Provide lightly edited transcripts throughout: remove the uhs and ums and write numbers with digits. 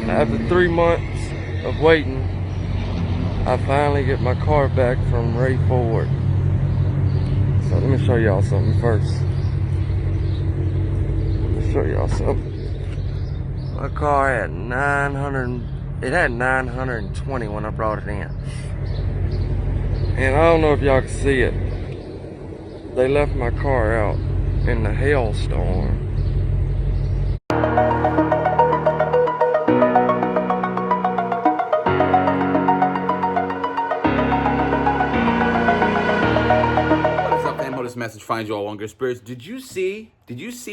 After 3 months of waiting, I finally get my car back from Ray Ford. So let me show y'all something first. Let me show y'all something. My car had 920 when I brought it in. And I don't know if y'all can see it. They left my car out in the hailstorm. This message finds you all on good spirits. Did you see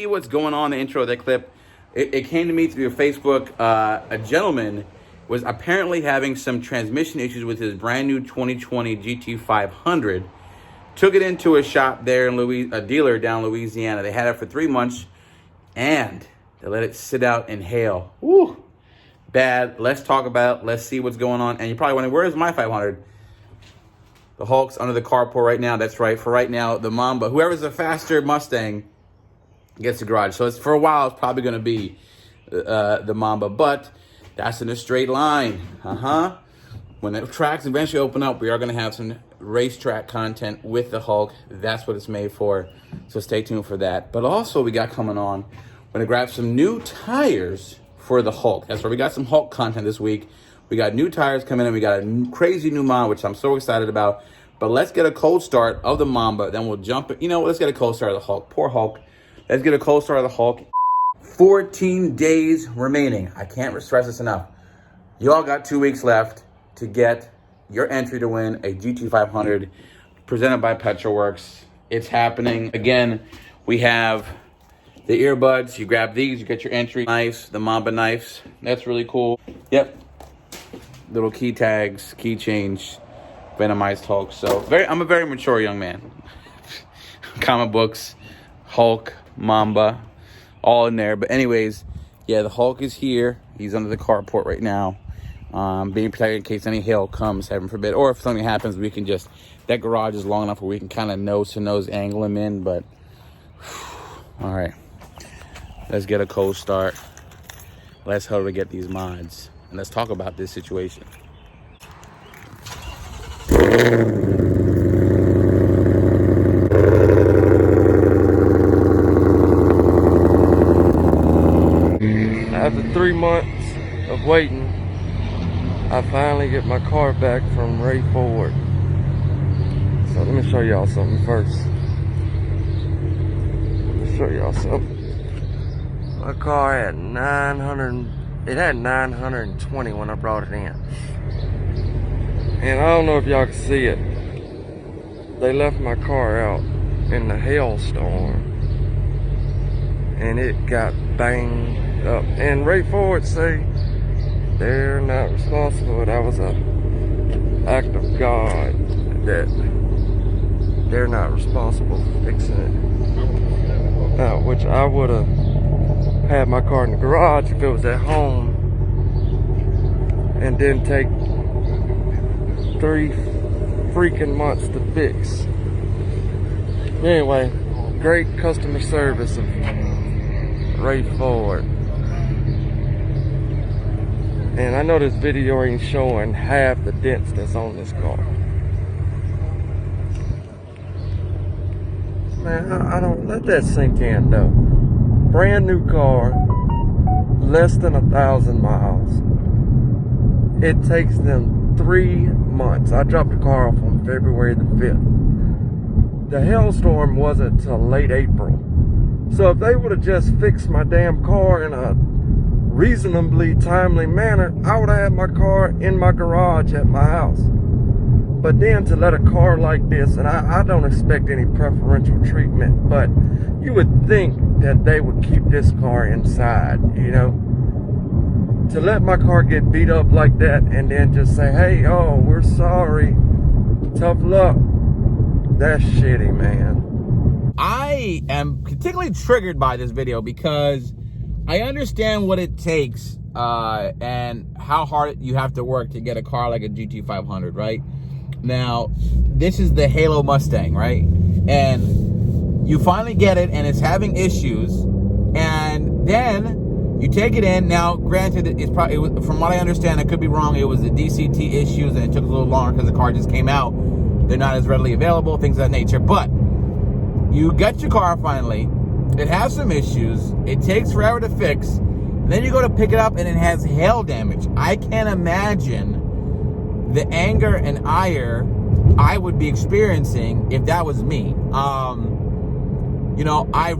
what's going on in the intro of that clip? It came to me through Facebook. A gentleman was apparently having some transmission issues with his brand new 2020 GT500. Took it into a shop there in a dealer down in Louisiana. They had it for 3 months and they let it sit out and hail. Woo, bad. Let's talk about it. Let's see what's going on. And you're probably wondering, where is my 500? The Hulk's under the carport right now. That's right. For right now, the Mamba, whoever's a faster Mustang, gets the garage. So for a while, it's probably going to be the Mamba. But that's in a straight line. When the tracks eventually open up, we are going to have some racetrack content with the Hulk. That's what it's made for. So stay tuned for that. But also, we got coming on, we're going to grab some new tires for the Hulk. That's right. We got some Hulk content this week. We got new tires coming in. We got a crazy new Mamba, which I'm so excited about. But let's get a cold start of the Mamba. Then we'll jump. Let's get a cold start of the Hulk. Poor Hulk. Let's get a cold start of the Hulk. 14 days remaining. I can't stress this enough. You all got 2 weeks left to get your entry to win a GT500 presented by Petrolworks. It's happening. Again, we have the earbuds. You grab these. You get your entry. Knives, the Mamba knives. That's really cool. Yep. Little key tags, key change, Venomized Hulk. So I'm a very mature young man. Comic books, Hulk, Mamba, all in there. But anyways, yeah, the Hulk is here. He's under the carport right now, being protected in case any hail comes, heaven forbid. Or if something happens, we can just, that garage is long enough where we can kind of nose-to-nose angle him in. But, all right, let's get a cold start. Let's hurry to get these mods. And let's talk about this situation. After 3 months of waiting, I finally get my car back from Ray Ford. So let me show y'all something first. Let me show y'all something. My car had 920 when I brought it in. And I don't know if y'all can see it. They left my car out in the hailstorm. And it got banged up. And Ray Ford say they're not responsible. That was an act of God, that they're not responsible for fixing it. Which I would have had my car in the garage if it was at home, and didn't take 3 freaking months to fix. Anyway, great customer service of Ray Ford. And I know this video ain't showing half the dents that's on this car. Man, I don't let that sink in though. Brand new car, less than 1,000 miles. It takes them 3 months. I dropped the car off on February the 5th. The hailstorm wasn't till late April. So if they would have just fixed my damn car in a reasonably timely manner, I would have had my car in my garage at my house. But then to let a car like this, and I don't expect any preferential treatment, but you would think that they would keep this car inside, To let my car get beat up like that and then just say, hey, oh, we're sorry, tough luck. That's shitty, man. I am particularly triggered by this video because I understand what it takes and how hard you have to work to get a car like a GT500, right? Now, this is the Halo Mustang, right? And you finally get it and it's having issues, and then You take it in. Now, granted, it's probably, from what I understand, I could be wrong, it was the DCT issues and it took a little longer because the car just came out. They're not as readily available, things of that nature. But you get your car finally. It has some issues. It takes forever to fix. Then you go to pick it up and it has hail damage. I can't imagine the anger and ire I would be experiencing if that was me. You know, I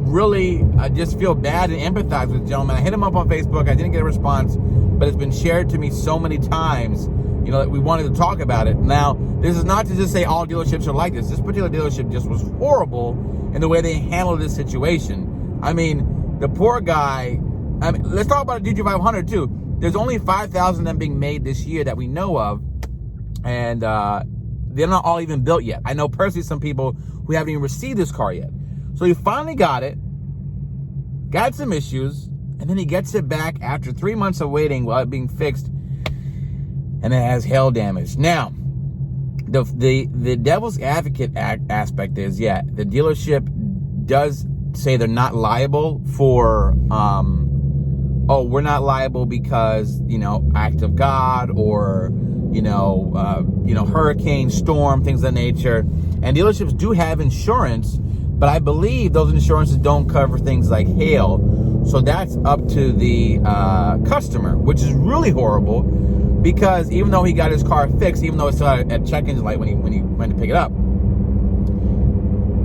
just feel bad and empathize with the gentleman. I hit him up on Facebook. I didn't get a response, but it's been shared to me so many times, you know, that we wanted to talk about it. Now, this is not to just say all dealerships are like this. This particular dealership just was horrible in the way they handled this situation. I mean, the poor guy, let's talk about a GT500 too. There's only 5,000 of them being made this year that we know of, and they're not all even built yet. I know personally some people who haven't even received this car yet. So he finally got it, got some issues, and then he gets it back after 3 months of waiting while it being fixed, and it has hail damage. Now, the devil's advocate aspect is, yeah, the dealership does say they're not liable for, oh, we're not liable because, you know, act of God or, you know, hurricane, storm, things of that nature. And dealerships do have insurance, but I believe those insurances don't cover things like hail. So that's up to the customer, which is really horrible because even though he got his car fixed, even though it's still at check engine light when he went to pick it up,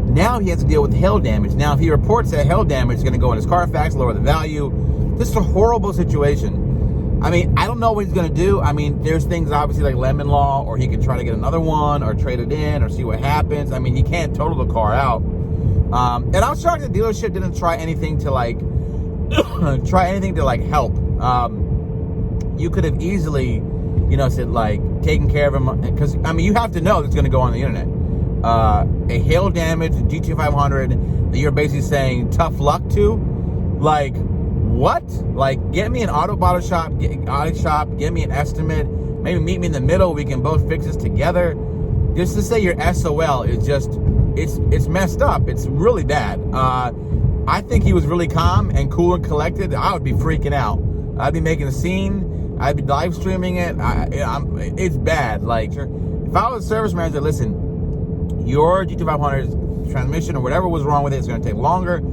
now he has to deal with hail damage. Now, if he reports that hail damage is going to go in his Carfax, lower the value. This is a horrible situation. I mean, I don't know what he's going to do. I mean, there's things obviously like lemon law, or he could try to get another one or trade it in or see what happens. I mean, he can't total the car out. And I was shocked the dealership didn't try anything to like help. You could have easily, you know, said like taking care of him, because I mean, you have to know that's going to go on the internet. A hail damage GT500 that you're basically saying tough luck to, like what? Like, get me an auto body shop, give me an estimate, maybe meet me in the middle, we can both fix this together. Just to say your SOL is just, it's messed up. It's really bad. I think he was really calm and cool and collected. I would be freaking out. I'd be making a scene. I'd be live streaming it. It's bad. Like, if I was a service manager, listen, your GT500's transmission or whatever was wrong with it is going to take longer.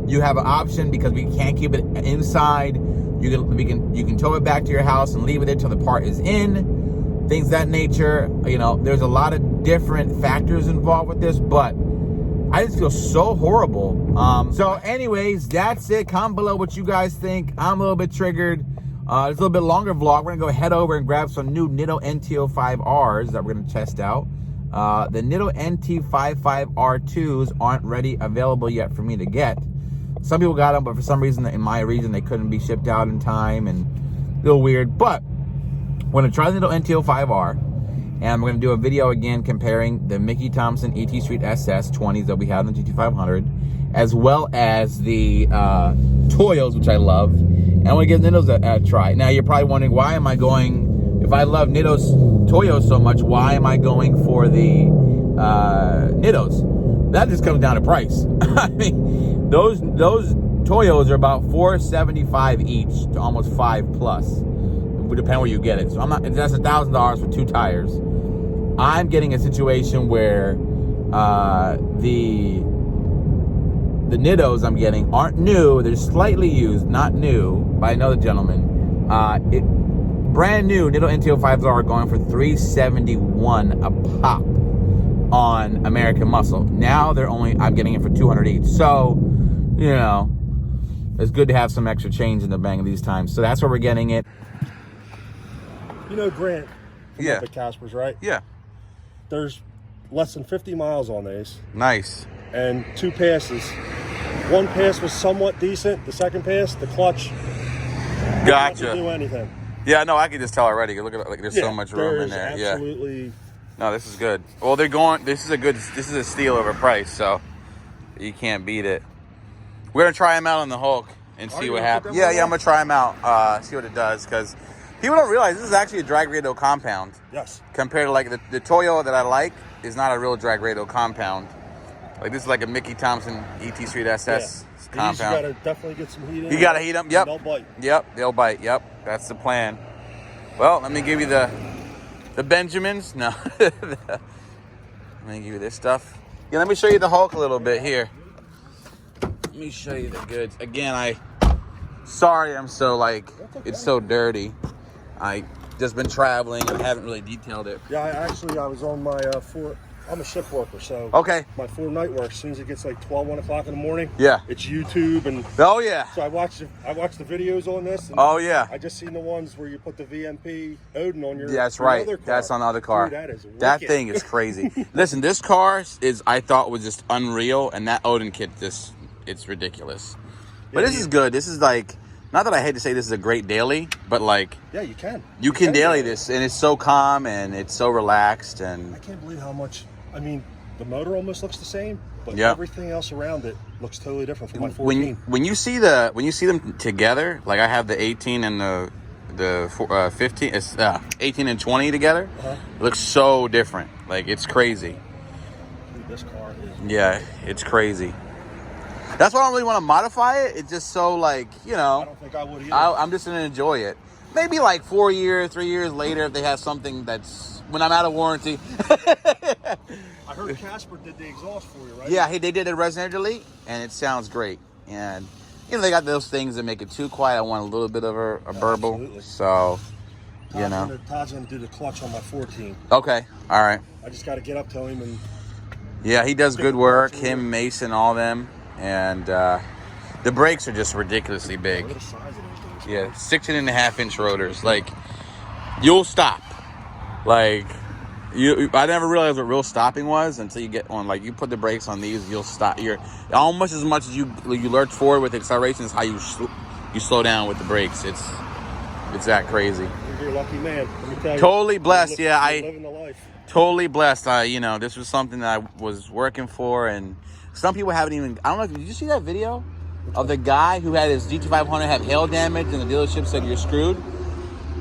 You have an option because we can't keep it inside. You can tow it back to your house and leave it there till the part is in. Things of that nature. You know, there's a lot of different factors involved with this, but I just feel so horrible. So anyways, that's it. Comment below what you guys think. I'm a little bit triggered. It's a little bit longer vlog. We're gonna go head over and grab some new Nitto NT05Rs that we're gonna test out. The Nitto NT55R2s aren't ready, available yet for me to get. Some people got them, but for some reason in my region they couldn't be shipped out in time, and a little weird. But we're gonna try the Nitto NT05R, and we're gonna do a video again comparing the Mickey Thompson ET Street SS 20s that we had in the GT500, as well as the Toyos, which I love. And I want to give Nittos a try. Now, you're probably wondering, why am I going, if I love Toyos so much, why am I going for the Nittos? That just comes down to price. I mean, those Toyos are about $475 each to almost $5+. It would depend where you get it. So that's $1,000 for 2 tires. I'm getting a situation where the Nittos I'm getting aren't new. They're slightly used, not new, by another gentleman. Brand new Nitto NT05s are going for $371 a pop on American Muscle. Now I'm getting it for $200 each. So, you know, it's good to have some extra change in the bank these times. So that's where we're getting it. You know Grant from up at Casper's, right? Yeah. There's less than 50 miles on these. Nice. And 2 passes. One pass was somewhat decent. The second pass, the clutch Gotcha. didn't do anything. Yeah, no, I can just tell already. Look at it, like there's so much room in there. Absolutely. Yeah. No, this is good. Well, this is a steal over price, so you can't beat it. We're gonna try them out on the Hulk and see what happens. Yeah, I'm gonna try them out, see what it does, because people don't realize this is actually a drag radial compound. Yes. Compared to like the Toyo that I like is not a real drag radial compound. Like this is like a Mickey Thompson ET Street SS These you gotta definitely get some heat in. You gotta heat them. Yep. They'll bite. Yep. They'll bite. Yep. That's the plan. Well, let me give you the Benjamins. No. Let me give you this stuff. Yeah, let me show you the Hulk a little bit here. Let me show you the goods. Again, sorry I'm so like, it's so dirty. I just been traveling and I haven't really detailed it. Yeah, I was on my I'm a shift worker, so okay. My 4 night work, as soon as it gets like 12, 1 o'clock in the morning, yeah, it's YouTube and oh yeah. So I watched the videos on this. And oh yeah. I just seen the ones where you put the VMP Odin on your. That's your right. other car. That's on the other car. Dude, that thing is crazy. Listen, this car I thought was just unreal, and that Odin kit it's ridiculous. But this is good. This is like, not that I hate to say this is a great daily, but like, yeah, you can. You can daily this, and it's so calm and it's so relaxed. And I can't believe how much. I mean, the motor almost looks the same, but yep. everything else around it looks totally different from my 14. When you see them together, like I have the 18 and the 15, it's 18 and 20 together. It looks so different. Like, it's crazy. Dude, this car is. Yeah, it's crazy. That's why I don't really want to modify it. It's just so, like, you know. I don't think I would either. I'm just going to enjoy it. Maybe like 4 years, 3 years later, if they have something that's, when I'm out of warranty. I heard Casper did the exhaust for you, right? Yeah, they did a Resident Delete, and it sounds great. And, you know, they got those things that make it too quiet. I want a little bit of a burble. Absolutely. So, you know. Todd's going to do the clutch on my 14. Okay, all right. I just got to get up to him and. Yeah, he does good work. Him, Mason, all them. And the brakes are just ridiculously big. Look at the size of those things. Yeah, 16.5-inch rotors. Like, you'll stop. Like, I never realized what real stopping was until you get on. Like, you put the brakes on these, you'll stop. You're almost as much as you lurch forward with acceleration is how you slow down with the brakes. It's that crazy. You're a lucky man. Let me tell you. Totally blessed. You're living the life. Totally blessed. You know, this was something that I was working for, and some people haven't even. I don't know if did you see that video of the guy who had his GT500 have hail damage, and the dealership said you're screwed.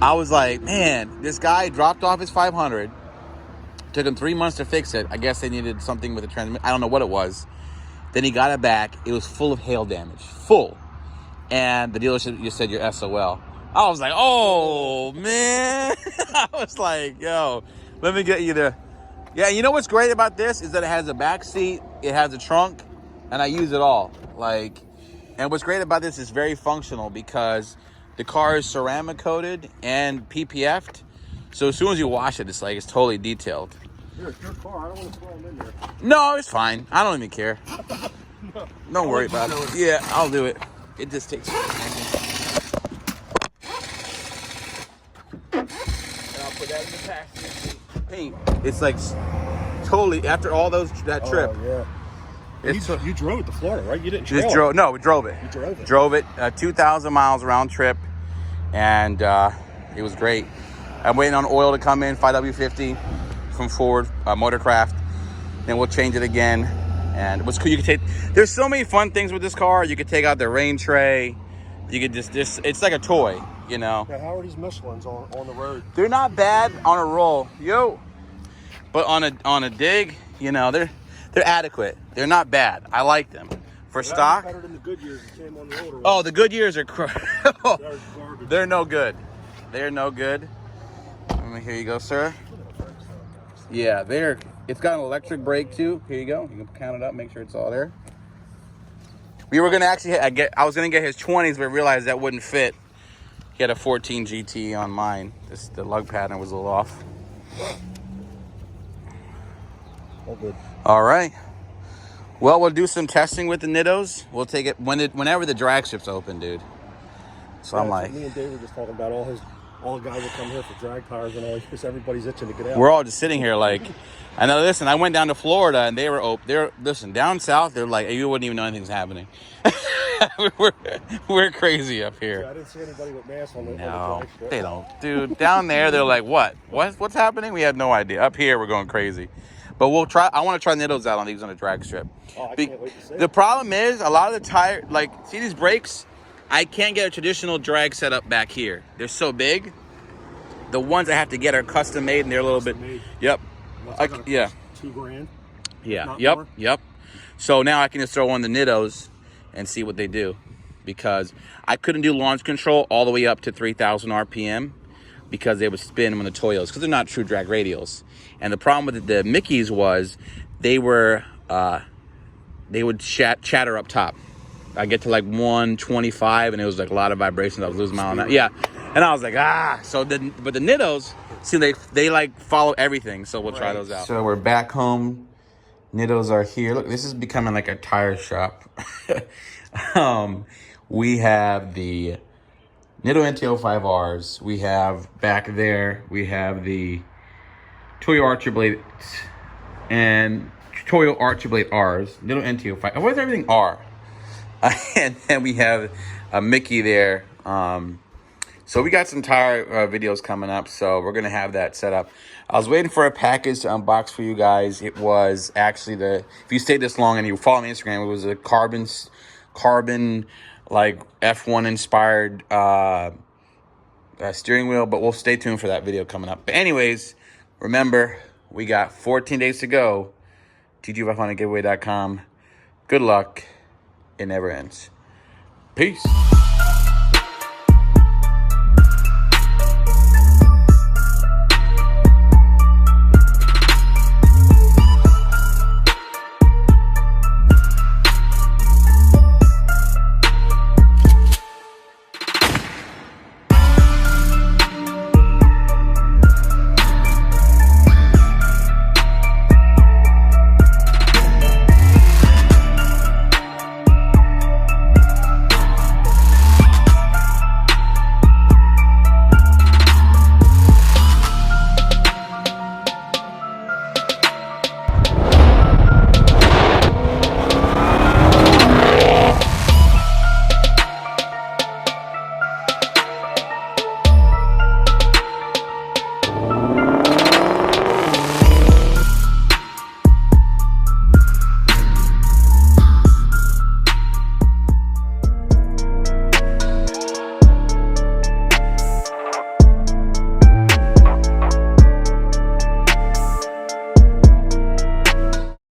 I was like, man, this guy dropped off his 500. Took him 3 months to fix it. I guess they needed something with the transmission. I don't know what it was. Then he got it back. It was full of hail damage. Full. And the dealership just said you're SOL. I was like, oh, man. I was like, yo, let me get you there. Yeah, you know what's great about this is that it has a back seat, it has a trunk, and I use it all. Like, and what's great about this is very functional because the car is ceramic coated and PPF'd. So as soon as you wash it, it's totally detailed. Here, it's your car. I don't want to throw them in there. No, it's fine. I don't even care. Don't worry about it. Yeah, I'll do it. It just takes. And I'll put that in the passenger seat. Paint. It's like totally after all that trip. Oh, yeah. You drove it to Florida, right? You didn't just drove. No, we drove it. You drove it. Drove it 2,000 miles round trip, and it was great. I'm waiting on oil to come in, 5W50 from Ford Motorcraft. Then we'll change it again. And what's cool, you can take. There's so many fun things with this car. You could take out the rain tray. You could just it's like a toy, you know. Yeah, how are these Michelins on the road? They're not bad on a roll, but on a dig, you know, they're adequate. They're not bad. I like them for stock. Better than the Goodyears that came on the older Oh, the Goodyears are They're garbage. They're no good. They're no good. Here you go, sir. Yeah, it's got an electric brake too. Here you go. You can count it up, make sure it's all there. We were gonna I was gonna get his 20s, but realized that wouldn't fit. He had a 14 GT on mine. The lug pattern was a little off. All good. All right. Well, we'll do some testing with the Nittos. We'll take it whenever the drag strip's open, dude. So I'm like, me and Dave were just talking about all the guys that come here for drag tires and all, because everybody's itching to get out. We're all just sitting here like, I know. Listen, I went down to Florida and they were open. Listen, down south, they're like, you wouldn't even know anything's happening. we're crazy up here. Yeah, I didn't see anybody with masks on the No, drag strip. they don't, dude. Down there, they're like, what's happening? We have no idea. Up here, we're going crazy. But we'll try. I want to try Nittos out on these on the drag strip. Oh, I can't wait to see The problem is a lot of the tire, see these brakes? I can't get a traditional drag setup back here. They're so big. The ones I have to get are custom made, and they're a little bit. Yep. Yeah. $2,000. Yeah. Not Yep. more? Yep. So now I can just throw on the Nittos, and see what they do, because I couldn't do launch control all the way up to 3,000 RPM because they would spin when the Toyos, because they're not true drag radials. And the problem with the Mickeys was they would chatter up top. I get to like 125 and it was like a lot of vibrations. I was losing my own. Yeah. And I was like, So but the Nittos, see, they like follow everything. So we'll try those out. So we're back home. Nittos are here. Look, this is becoming like a tire shop. We have the Nitto NT05Rs. We have back there, we have the Toyo Archerblade and Toyo Archerblade Rs. Nitto NT05. Where's everything R? And then we have a Mickey there. So we got some tire videos coming up, so we're gonna have that set up. I was waiting for a package to unbox for you guys. It was actually if you stayed this long and you follow me on Instagram, it was a carbon like F1 inspired steering wheel, but we'll stay tuned for that video coming up. But anyways, remember, we got 14 days to go. TG500giveaway.com. Good luck. It never ends. Peace.